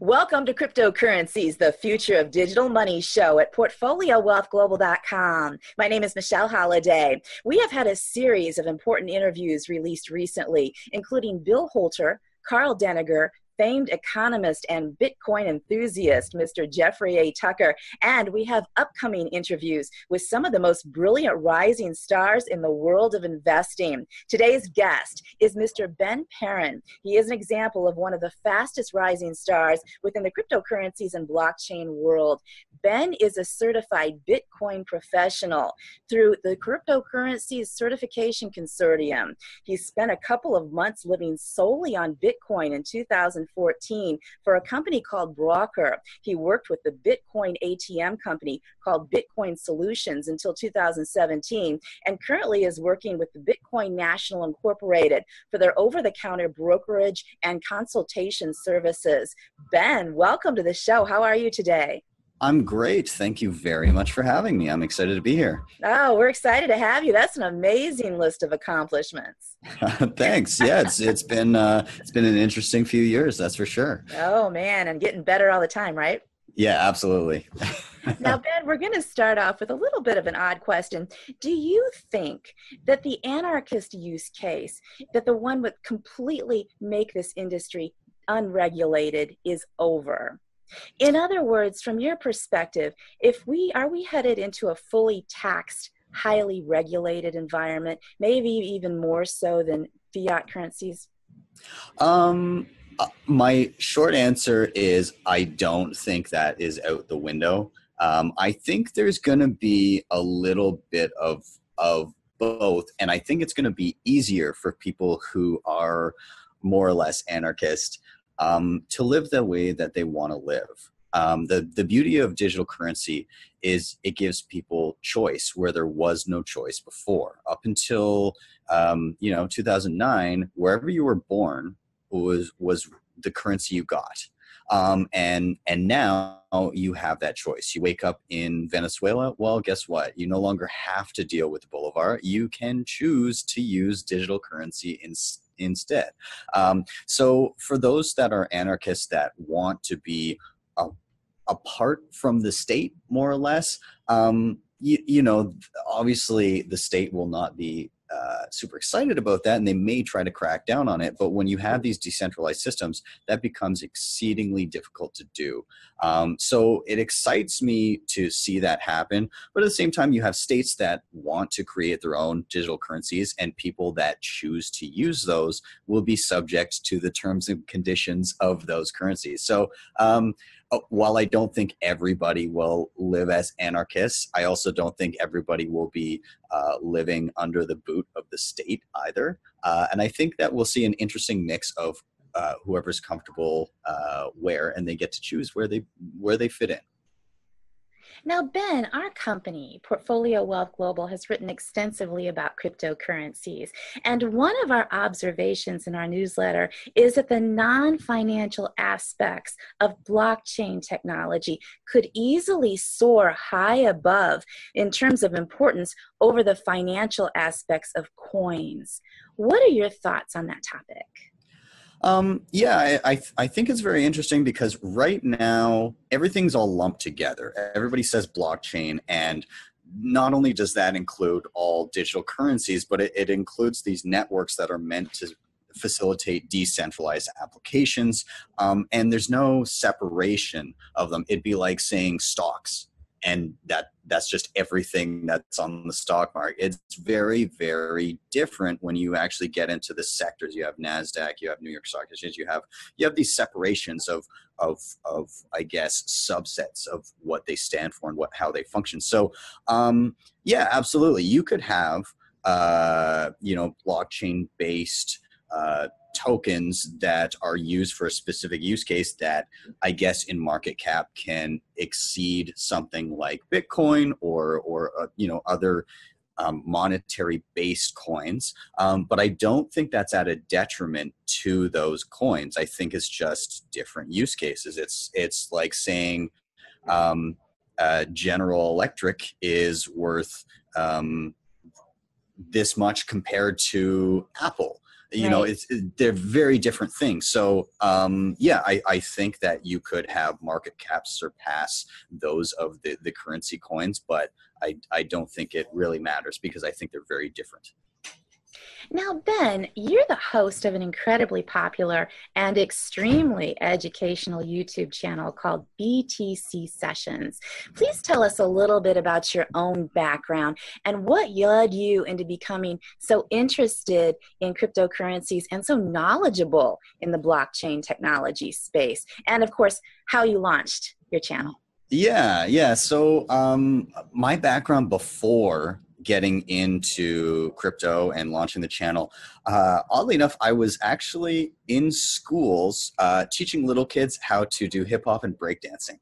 Welcome to Cryptocurrencies, the Future of Digital Money show at PortfolioWealthGlobal.com. My name is Michelle Holliday. We have had a series of important interviews released recently, including Bill Holter, Carl Deniger, famed economist and Bitcoin enthusiast, Mr. Jeffrey A. Tucker, and we have upcoming interviews with some of the most brilliant rising stars in the world of investing. Today's guest is Mr. Ben Perrin. He is an example of one of the fastest rising stars within the cryptocurrencies and blockchain world. Ben is a certified Bitcoin professional through the Cryptocurrencies Certification Consortium. He spent a couple of months living solely on Bitcoin in 2014 for a company called Broker. He worked with the Bitcoin ATM company called Bitcoin Solutions until 2017 and currently is working with the Bitcoin National Incorporated for their over-the-counter brokerage and consultation services. Ben, welcome to the show. How are you today? I'm great. Thank you very much for having me. I'm excited to be here. Oh, we're excited to have you. That's an amazing list of accomplishments. Thanks. Yeah, it's been an interesting few years, that's for sure. Oh man, and getting better all the time, right? Yeah, absolutely. Now, Ben, we're going to start off with a little bit of an odd question. Do you think that the anarchist use case, that the one would completely make this industry unregulated, is over? In other words, from your perspective, are we headed into a fully taxed, highly regulated environment, maybe even more so than fiat currencies? My short answer is I don't think that is out the window. I think there's going to be a little bit of both, and I think it's going to be easier for people who are more or less anarchist to live the way that they want to live. The beauty of digital currency is it gives people choice where there was no choice before. Up until 2009, wherever you were born was the currency you got. And now you have that choice. You wake up in Venezuela, well, guess what? You no longer have to deal with the bolivar. You can choose to use digital currency instead. So for those that are anarchists that want to be apart from the state, more or less, obviously the state will not be super excited about that, and they may try to crack down on it. But when you have these decentralized systems, that becomes exceedingly difficult to do. So it excites me to see that happen. But at the same time, you have states that want to create their own digital currencies, and people that choose to use those will be subject to the terms and conditions of those currencies. So while I don't think everybody will live as anarchists, I also don't think everybody will be living under the boot of the state either. And I think that we'll see an interesting mix of whoever's comfortable where, and they get to choose where they fit in. Now, Ben, our company, Portfolio Wealth Global, has written extensively about cryptocurrencies. And one of our observations in our newsletter is that the non-financial aspects of blockchain technology could easily soar high above in terms of importance over the financial aspects of coins. What are your thoughts on that topic? I think it's very interesting because right now everything's all lumped together. Everybody says blockchain, and not only does that include all digital currencies, but it includes these networks that are meant to facilitate decentralized applications. And there's no separation of them. It'd be like saying stocks, and that's just everything that's on the stock market. It's very, very different when you actually get into the sectors. You have NASDAQ, you have New York Stock Exchange, you have these separations of I guess subsets of what they stand for and how they function. So yeah, absolutely. You could have blockchain based tokens that are used for a specific use case that I guess in market cap can exceed something like Bitcoin or other monetary based coins. But I don't think that's at a detriment to those coins. I think it's just different use cases. It's like saying General Electric is worth this much compared to Apple. Right. They're very different things. So yeah, I think that you could have market caps surpass those of the currency coins, but I don't think it really matters because I think they're very different. Now, Ben, you're the host of an incredibly popular and extremely educational YouTube channel called BTC Sessions. Please tell us a little bit about your own background and what led you into becoming so interested in cryptocurrencies and so knowledgeable in the blockchain technology space. And of course, how you launched your channel. Yeah. So my background before getting into crypto and launching the channel, oddly enough, I was actually in schools teaching little kids how to do hip hop and breakdancing.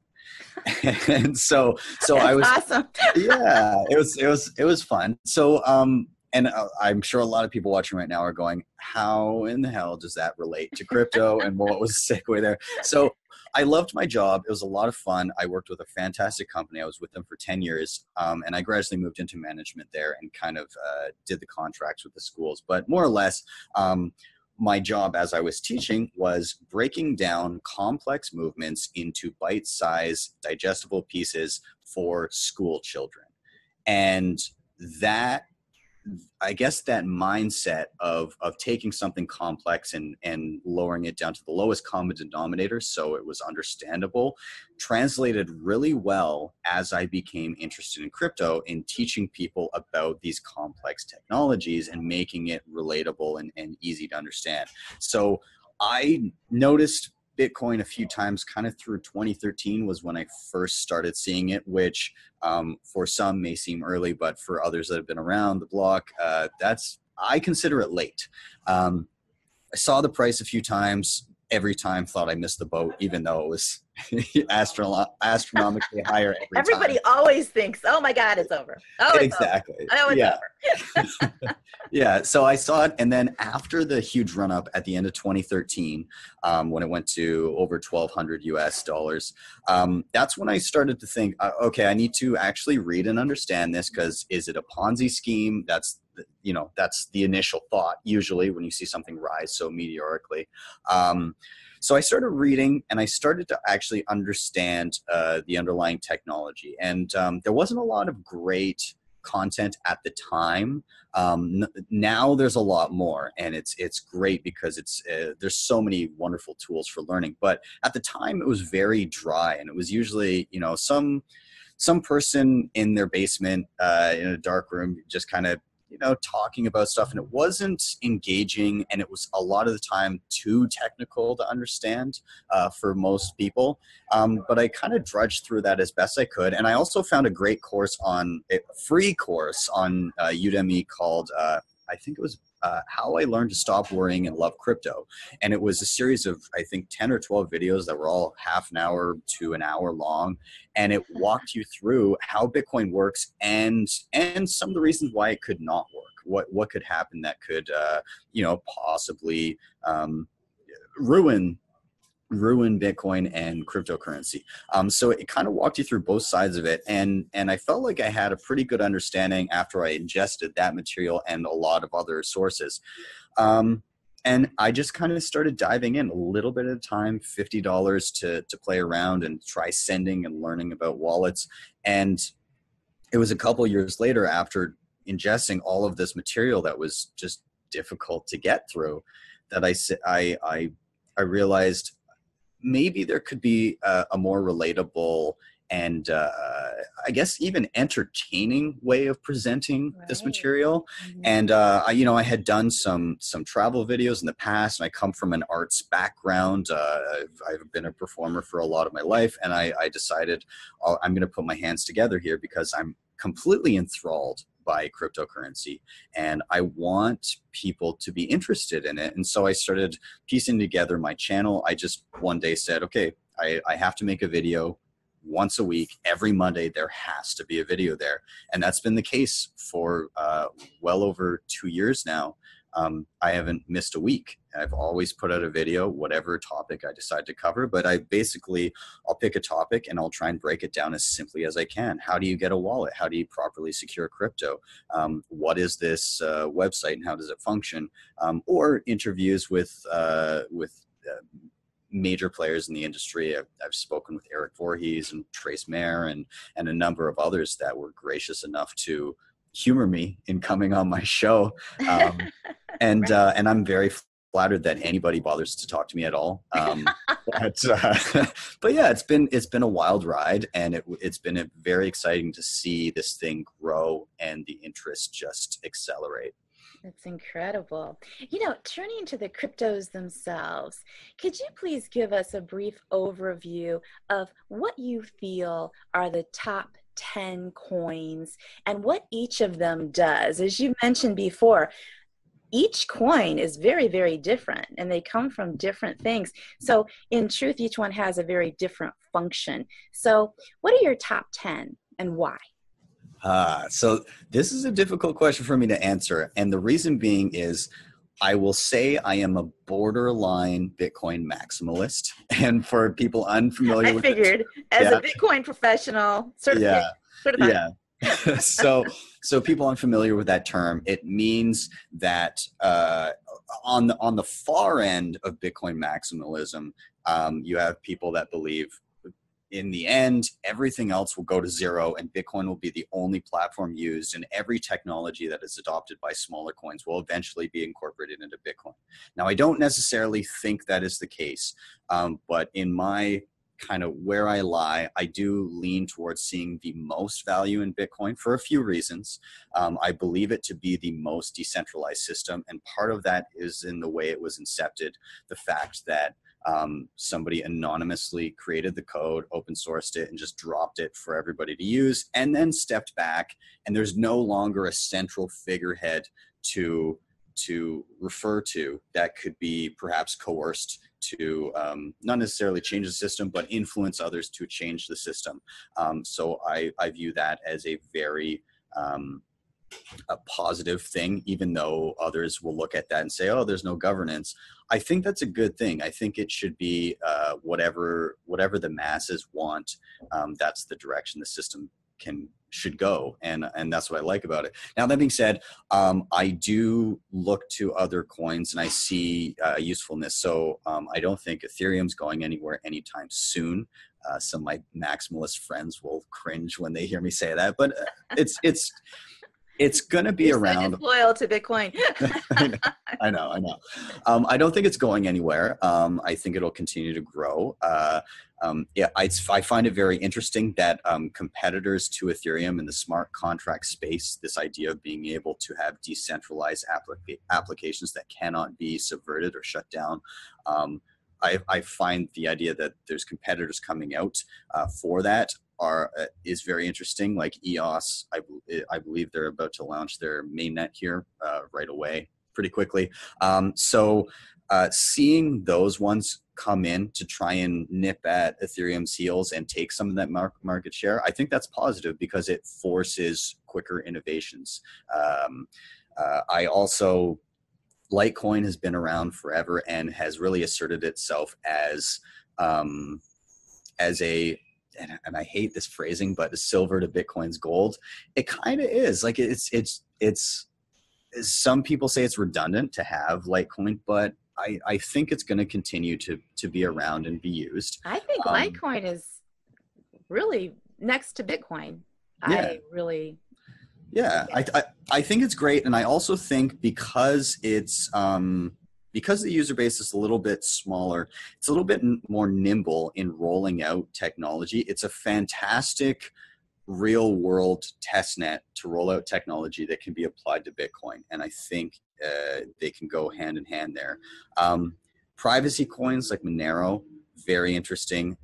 And so I That's was, awesome. yeah, it was fun. So and I'm sure a lot of people watching right now are going, how in the hell does that relate to crypto? And what was the segue there? So I loved my job. It was a lot of fun. I worked with a fantastic company. I was with them for 10 years. And I gradually moved into management there and kind of did the contracts with the schools. But more or less, my job as I was teaching was breaking down complex movements into bite-sized, digestible pieces for school children. And that, I guess, that mindset of taking something complex and lowering it down to the lowest common denominator so it was understandable translated really well as I became interested in crypto, in teaching people about these complex technologies and making it relatable and easy to understand. So I noticed Bitcoin a few times kind of through 2013 was when I first started seeing it, which for some may seem early, but for others that have been around the block, I consider it late. I saw the price a few times. Every time thought I missed the boat, even though it was astronomically higher every Everybody time. always thinks, oh my God, it's over. Oh, it's over. Exactly. Oh, it's Yeah. over. Yeah, so I saw it, and then after the huge run up at the end of 2013, when it went to over 1,200 US dollars, that's when I started to think, okay, I need to actually read and understand this, because is it a Ponzi scheme? That's the initial thought usually when you see something rise so meteorically. So I started reading, and I started to actually understand the underlying technology, and there wasn't a lot of great content at the time. Now there's a lot more, and it's great because there's so many wonderful tools for learning. But at the time, it was very dry, and it was usually some person in their basement in a dark room just kind of talking about stuff, and it wasn't engaging, and it was a lot of the time too technical to understand for most people. But I kind of drudged through that as best I could, and I also found a great course a free course on Udemy called I think it was How I Learned to Stop Worrying and Love Crypto. And it was a series of, I think, 10 or 12 videos that were all half an hour to an hour long. And it walked you through how Bitcoin works and some of the reasons why it could not work. What could happen that could, possibly ruin Bitcoin and cryptocurrency. So it kind of walked you through both sides of it. And I felt like I had a pretty good understanding after I ingested that material and a lot of other sources. And I just kind of started diving in a little bit at a time, $50 to play around and try sending and learning about wallets. And it was a couple years later, after ingesting all of this material that was just difficult to get through, that I realized maybe there could be a more relatable and I guess even entertaining way of presenting this material. Mm-hmm. And I had done some travel videos in the past, and I come from an arts background. I've been a performer for a lot of my life, and I decided I'm going to put my hands together here because I'm completely enthralled by cryptocurrency, and I want people to be interested in it. And so I started piecing together my channel. I just one day said, okay, I have to make a video once a week. Every Monday there has to be a video there, and that's been the case for well over 2 years now. I haven't missed a week. I've always put out a video, whatever topic I decide to cover, but I'll pick a topic and I'll try and break it down as simply as I can. How do you get a wallet? How do you properly secure crypto? What is this website and how does it function? Or interviews with major players in the industry. I've spoken with Eric Voorhees and Trace Mayer and a number of others that were gracious enough to humor me in coming on my show. And I'm very flattered that anybody bothers to talk to me at all. But yeah, it's been a wild ride, and it's been very exciting to see this thing grow and the interest just accelerate. That's incredible. You know, turning to the cryptos themselves, could you please give us a brief overview of what you feel are the top 10 coins and what each of them does? As you mentioned before, each coin is very, very different, and they come from different things. So in truth, each one has a very different function. So what are your top 10 and why? So this is a difficult question for me to answer. And the reason being is I will say I am a borderline Bitcoin maximalist. And for people unfamiliar with it, I figured as a Bitcoin professional, certified. So people unfamiliar with that term, it means that on the far end of Bitcoin maximalism, you have people that believe in the end, everything else will go to zero and Bitcoin will be the only platform used, and every technology that is adopted by smaller coins will eventually be incorporated into Bitcoin. Now, I don't necessarily think that is the case, but in my kind of where I lie, I do lean towards seeing the most value in Bitcoin for a few reasons. I believe it to be the most decentralized system, and part of that is in the way it was incepted, the fact that somebody anonymously created the code, open sourced it, and just dropped it for everybody to use, and then stepped back, and there's no longer a central figurehead to refer to that could be perhaps coerced to not necessarily change the system, but influence others to change the system. So I view that as a very a positive thing, even though others will look at that and say, oh, there's no governance. I think that's a good thing. I think it should be whatever the masses want, that's the direction the system should go, and that's what I like about it. Now, that being said, I do look to other coins and I see usefulness. So I don't think Ethereum's going anywhere anytime soon. Some of my maximalist friends will cringe when they hear me say that, but it's going to be around. So loyal to Bitcoin. I know. I don't think it's going anywhere. I think it'll continue to grow. I find it very interesting that competitors to Ethereum in the smart contract space, this idea of being able to have decentralized applications that cannot be subverted or shut down, I find the idea that there's competitors coming out for that is very interesting. Like EOS, I believe they're about to launch their mainnet here right away, pretty quickly. So seeing those ones come in to try and nip at Ethereum's heels and take some of that market share, I think that's positive because it forces quicker innovations. I also, Litecoin has been around forever and has really asserted itself as a, and I hate this phrasing, but silver to Bitcoin's gold. It kind of is. Like it's some people say it's redundant to have Litecoin, but I think it's going to continue to be around and be used. I think Litecoin is really next to Bitcoin. Yeah. I think it's great, and I also think because the user base is a little bit smaller, it's a little bit more nimble in rolling out technology. It's a fantastic real world test net to roll out technology that can be applied to Bitcoin. And I think they can go hand in hand there. Privacy coins like Monero, very interesting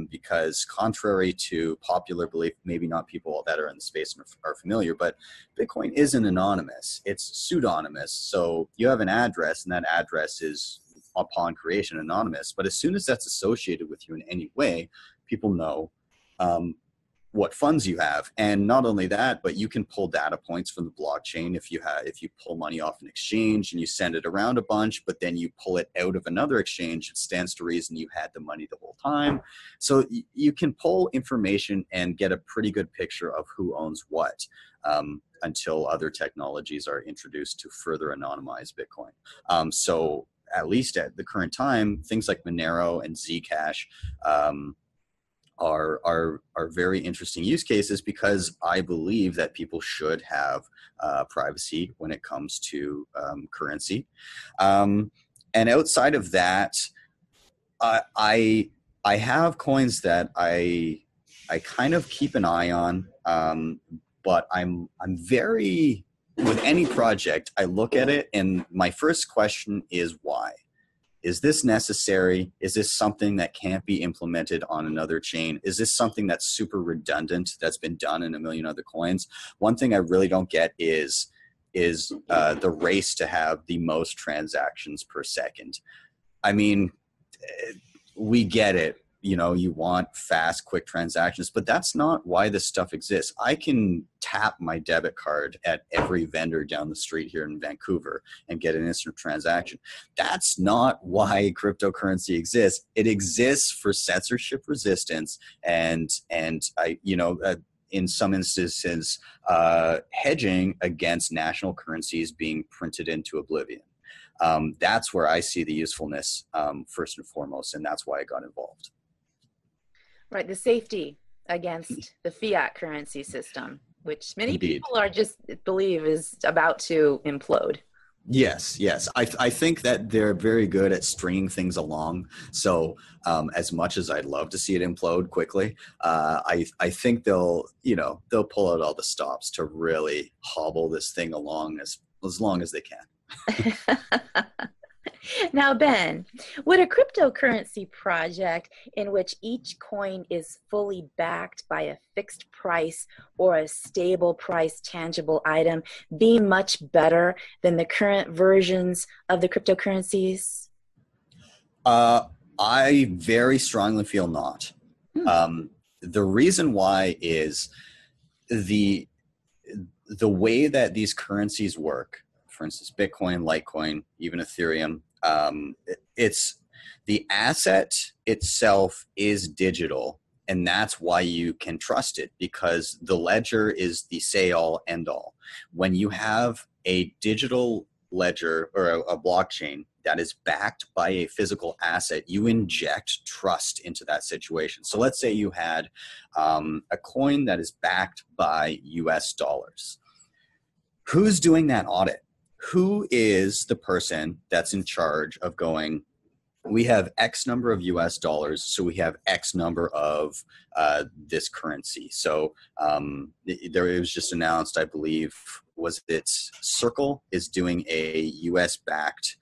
because contrary to popular belief, maybe not people that are in the space are familiar, but Bitcoin isn't anonymous, it's pseudonymous. So you have an address and that address is upon creation anonymous, but as soon as that's associated with you in any way, people know what funds you have. And not only that, but you can pull data points from the blockchain. If you pull money off an exchange and you send it around a bunch, but then you pull it out of another exchange, it stands to reason you had the money the whole time. So you can pull information and get a pretty good picture of who owns what, until other technologies are introduced to further anonymize Bitcoin. So at least at the current time, things like Monero and Zcash are very interesting use cases, because I believe that people should have privacy when it comes to currency. And outside of that, I have coins that I kind of keep an eye on, but I'm very, with any project, I look at it and my first question is why? Is this necessary? Is this something that can't be implemented on another chain? Is this something that's super redundant that's been done in a million other coins? One thing I really don't get is the race to have the most transactions per second. I mean, we get it. You know, you want fast, quick transactions, but that's not why this stuff exists. I can tap my debit card at every vendor down the street here in Vancouver and get an instant transaction. That's not why cryptocurrency exists. It exists for censorship resistance and in some instances, hedging against national currencies being printed into oblivion. That's where I see the usefulness first and foremost, and that's why I got involved. Right, the safety against the fiat currency system, which many people are just believe is about to implode. Yes. I think that they're very good at stringing things along. So as much as I'd love to see it implode quickly, I think they'll pull out all the stops to really hobble this thing along as long as they can. Now, Ben, would a cryptocurrency project in which each coin is fully backed by a fixed price or a stable price tangible item be much better than the current versions of the cryptocurrencies? I very strongly feel not. The reason why is the way that these currencies work. For instance, Bitcoin, Litecoin, even Ethereum, it's the asset itself is digital, and that's why you can trust it, because the ledger is the say-all, end-all. When you have a digital ledger or a blockchain that is backed by a physical asset, you inject trust into that situation. So let's say you had a coin that is backed by US dollars. Who's doing that audit? Who is the person that's in charge of going, we have X number of US dollars, so we have X number of this currency. So it was just announced, I believe, was it Circle is doing a US-backed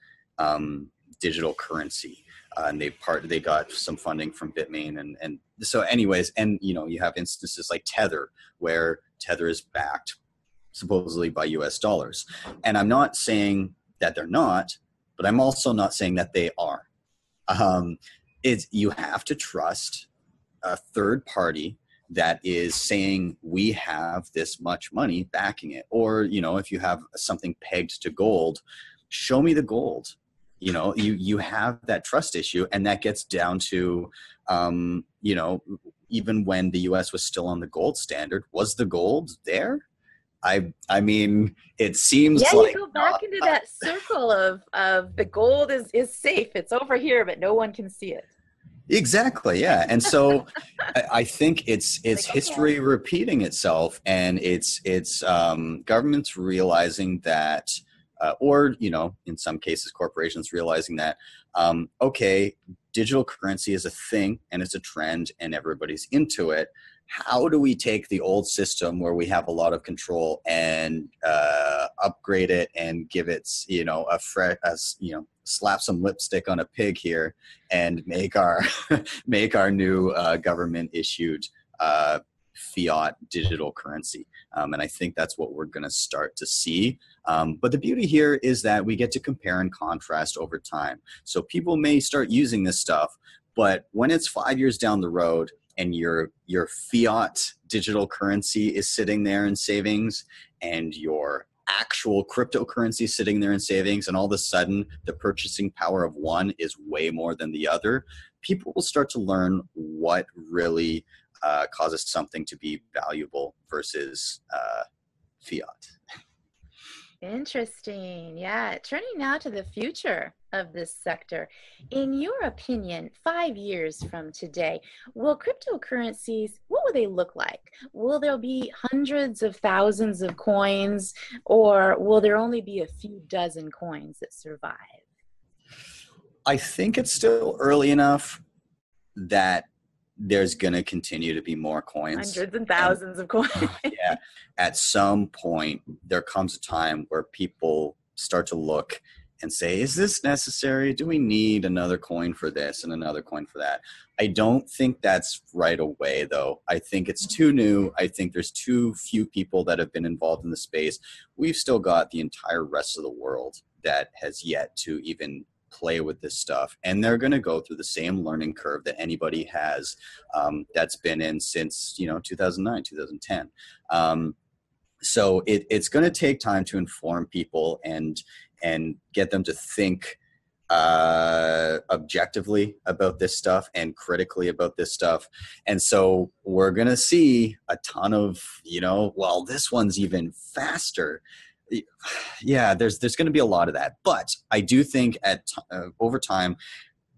digital currency. And they got some funding from Bitmain. And so anyways, and you have instances like Tether, where Tether is backed supposedly by US dollars. And I'm not saying that they're not, but I'm also not saying that they are. You have to trust a third party that is saying we have this much money backing it. Or, if you have something pegged to gold, show me the gold. You have that trust issue, and that gets down to, even when the US was still on the gold standard, was the gold there? I mean, it seems like you go back into that circle of the gold is safe. It's over here, but no one can see it. Exactly. Yeah. And so I think it's history repeating itself, and it's governments realizing that, or, in some cases, corporations realizing that, okay, digital currency is a thing and it's a trend and everybody's into it. How do we take the old system where we have a lot of control and upgrade it and give it, a fresh, slap some lipstick on a pig here and make our new government issued fiat digital currency. And I think that's what we're going to start to see. But the beauty here is that we get to compare and contrast over time. So people may start using this stuff, but when it's 5 years down the road, and your fiat digital currency is sitting there in savings, and your actual cryptocurrency sitting there in savings, and all of a sudden the purchasing power of one is way more than the other, people will start to learn what really causes something to be valuable versus fiat. Interesting. Yeah. Turning now to the future of this sector. In your opinion, 5 years from today, will cryptocurrencies, what will they look like? Will there be hundreds of thousands of coins, or will there only be a few dozen coins that survive? I think it's still early enough that there's going to continue to be more coins. Hundreds and thousands of coins. Yeah. At some point, there comes a time where people start to look and say, is this necessary? Do we need another coin for this and another coin for that? I don't think that's right away, though. I think it's too new. I think there's too few people that have been involved in the space. We've still got the entire rest of the world that has yet to even play with this stuff, and they're going to go through the same learning curve that anybody has that's been in since 2009, 2010. So it's going to take time to inform people and get them to think objectively about this stuff and critically about this stuff. And so we're going to see a ton of, well, this one's even faster. Yeah, there's going to be a lot of that, but I do think over time,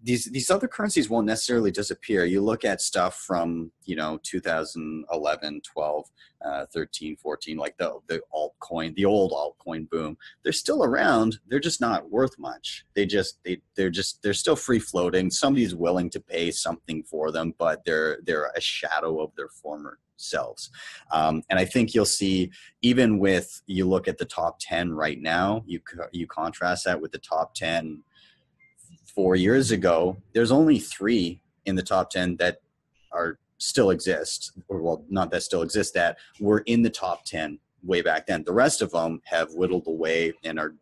these other currencies won't necessarily disappear. You look at stuff from 2011, 12, 13, 14, like the altcoin, the old altcoin boom. They're still around. They're just not worth much. They're still free floating. Somebody's willing to pay something for them, but they're a shadow of their former selves. And I think you'll see, even with, you look at the top 10 right now, you contrast that with the top 10 4 years ago, there's only 3 in the top 10 that still exist, or well, not that still exist, that were in the top 10 way back then. The rest of them have whittled away and are,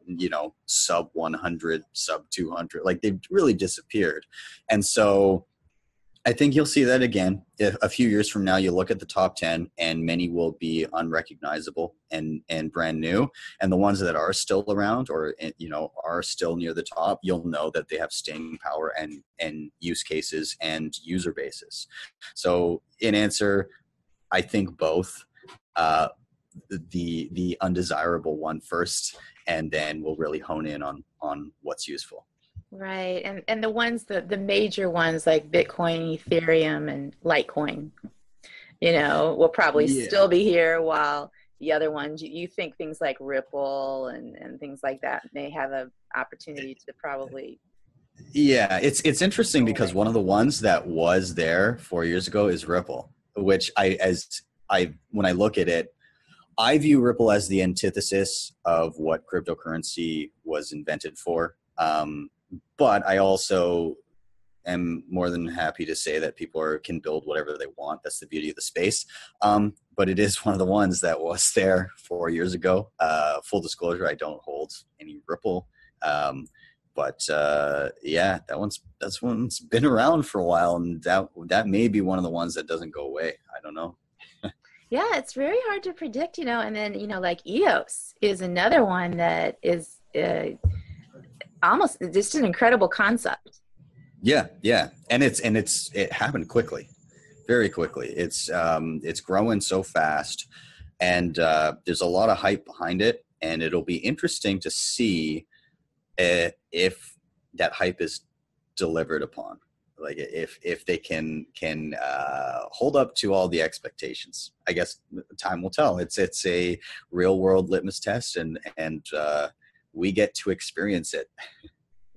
sub 100, sub 200, like they've really disappeared. And so I think you'll see that again. If a few years from now, you look at the top 10 and many will be unrecognizable and brand new. And the ones that are still around or, are still near the top, you'll know that they have staying power and use cases and user bases. So in answer, I think both, the undesirable one first, and then we'll really hone in on what's useful. Right. And the ones, the major ones like Bitcoin, Ethereum, and Litecoin, will probably still be here, while the other ones, you think things like Ripple and things like that may have an opportunity to probably. Yeah, it's interesting because one of the ones that was there 4 years ago is Ripple, which when I look at it, I view Ripple as the antithesis of what cryptocurrency was invented for. But I also am more than happy to say that people can build whatever they want. That's the beauty of the space. But it is one of the ones that was there 4 years ago. Full disclosure, I don't hold any Ripple. But that's one's been around for a while, and that may be one of the ones that doesn't go away. I don't know. Yeah, it's very hard to predict, and then, like EOS is another one that is almost just an incredible concept. Yeah. And it happened quickly, very quickly. It's growing so fast, and there's a lot of hype behind it, and it'll be interesting to see if that hype is delivered upon. Like if they can hold up to all the expectations. I guess time will tell. It's a real world litmus test, and we get to experience it.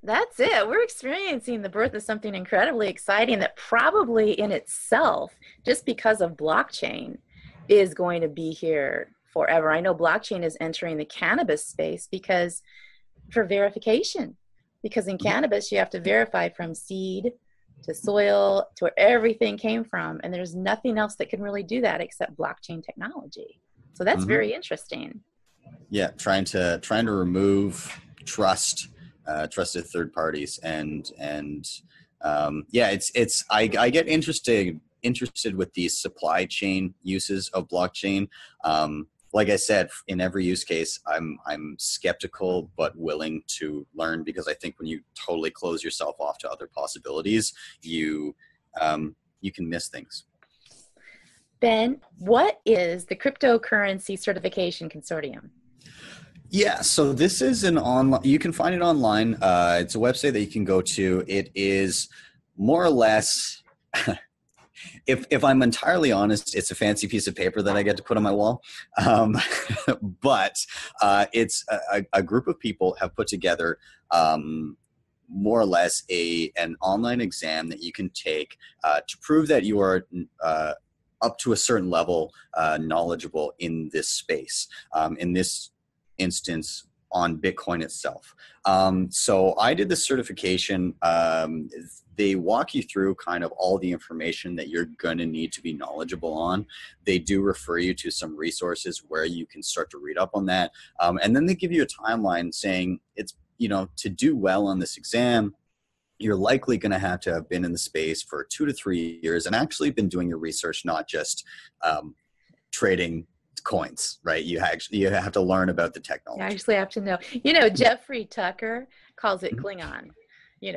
That's it. We're experiencing the birth of something incredibly exciting that probably in itself, just because of blockchain, is going to be here forever. I know blockchain is entering the cannabis space for verification, because in cannabis you have to verify from seed to soil to where everything came from, and there's nothing else that can really do that except blockchain technology. So that's very interesting. Yeah, trying to remove trusted third parties, and I get interested interested with these supply chain uses of blockchain, like I said, in every use case, I'm skeptical but willing to learn, because I think when you totally close yourself off to other possibilities, you can miss things. Ben, what is the Cryptocurrency Certification Consortium? Yeah, so this is an online, you can find it online. It's a website that you can go to. It is more or less, if I'm entirely honest, it's a fancy piece of paper that I get to put on my wall. But it's a group of people have put together more or less an online exam that you can take to prove that you are up to a certain level knowledgeable in this space. In this instance, on Bitcoin itself. So I did the certification. They walk you through kind of all the information that you're going to need to be knowledgeable on. They do refer you to some resources where you can start to read up on that. And then they give you a timeline saying it's, to do well on this exam, you're likely going to have been in the space for 2 to 3 years and actually been doing your research, not just trading coins, right? You have to learn about the technology. You actually have to know. Jeffrey Tucker calls it Klingon,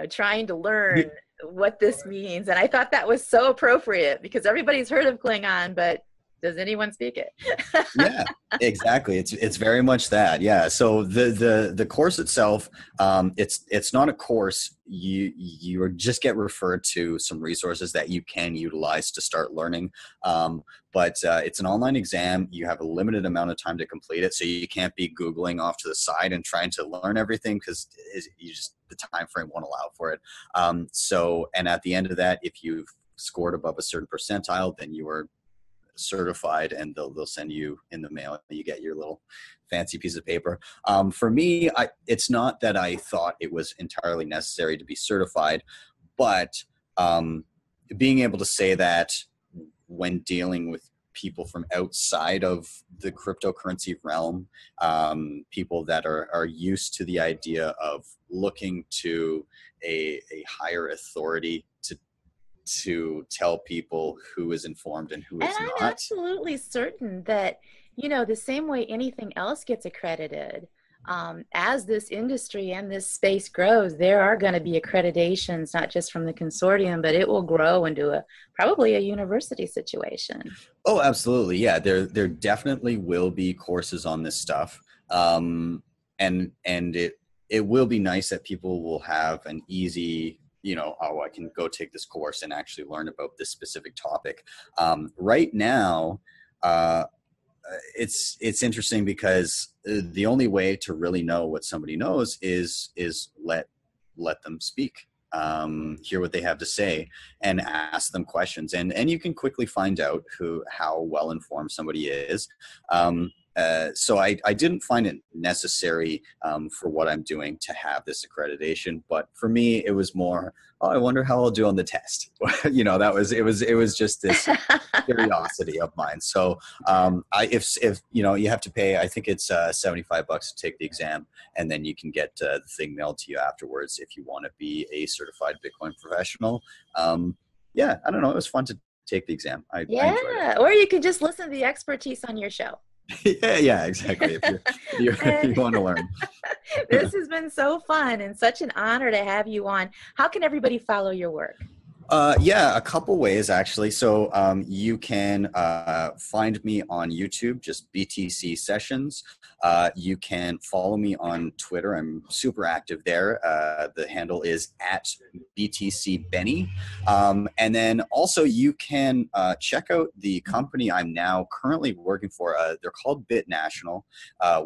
trying to learn what this means. And I thought that was so appropriate, because everybody's heard of Klingon, but does anyone speak it? Yeah, exactly. It's very much that. Yeah. So the course itself, it's not a course. You just get referred to some resources that you can utilize to start learning. But it's an online exam. You have a limited amount of time to complete it, so you can't be Googling off to the side and trying to learn everything, because the time frame won't allow for it. And at the end of that, if you've scored above a certain percentile, then you are certified, and they'll send you in the mail. You get your little fancy piece of paper. For me, it's not that I thought it was entirely necessary to be certified, but being able to say that when dealing with people from outside of the cryptocurrency realm, people that are used to the idea of looking to a higher authority to tell people who is informed and who is not. I'm absolutely certain that, the same way anything else gets accredited, as this industry and this space grows, there are going to be accreditations, not just from the consortium, but it will grow into probably a university situation. Oh, absolutely. Yeah, there definitely will be courses on this stuff. And it will be nice that people will have an easy, I can go take this course and actually learn about this specific topic. Right now, it's interesting, because the only way to really know what somebody knows is let them speak, hear what they have to say, and ask them questions. And you can quickly find out how well informed somebody is. So I didn't find it necessary for what I'm doing to have this accreditation, but for me it was more, I wonder how I'll do on the test. It was just this curiosity of mine. So if you have to pay, I think it's $75 to take the exam, and then you can get the thing mailed to you afterwards if you want to be a certified Bitcoin professional. Yeah, I don't know. It was fun to take the exam. I enjoyed it. Or you could just listen to the expertise on your show. Yeah, exactly. If you want to learn. This has been so fun and such an honor to have you on. How can everybody follow your work? Yeah, a couple ways actually. So you can find me on YouTube, just BTC Sessions. You can follow me on Twitter. I'm super active there. The handle is @BTCBenny. And then also you can check out the company I'm now currently working for. They're called BitNational.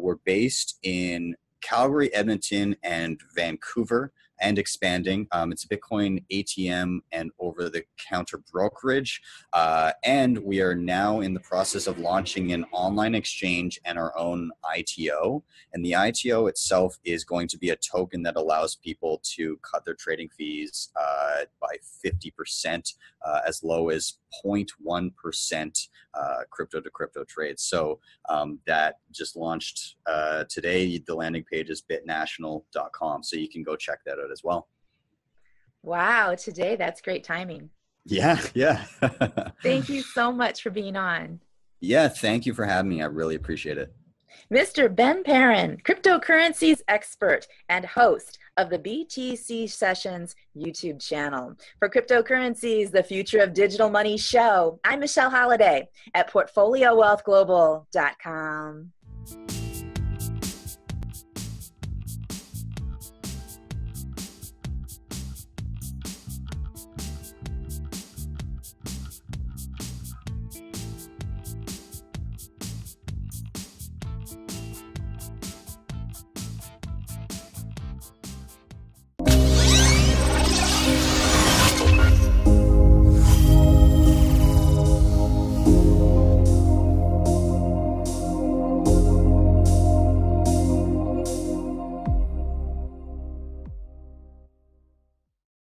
We're based in Calgary, Edmonton, and Vancouver, and expanding. It's a Bitcoin ATM and over-the-counter brokerage. And we are now in the process of launching an online exchange and our own ITO. And the ITO itself is going to be a token that allows people to cut their trading fees by 50%, as low as 0.1% crypto-to-crypto trades. So that just launched today. The landing page is bitnational.com, so you can go check that out as well. Wow, today, that's great timing. Yeah, yeah. Thank you so much for being on. Yeah, thank you for having me. I really appreciate it. Mr. Ben Perrin, cryptocurrencies expert and host of the BTC Sessions YouTube channel. For Cryptocurrencies, the Future of Digital Money show, I'm Michelle Holliday at PortfolioWealthGlobal.com.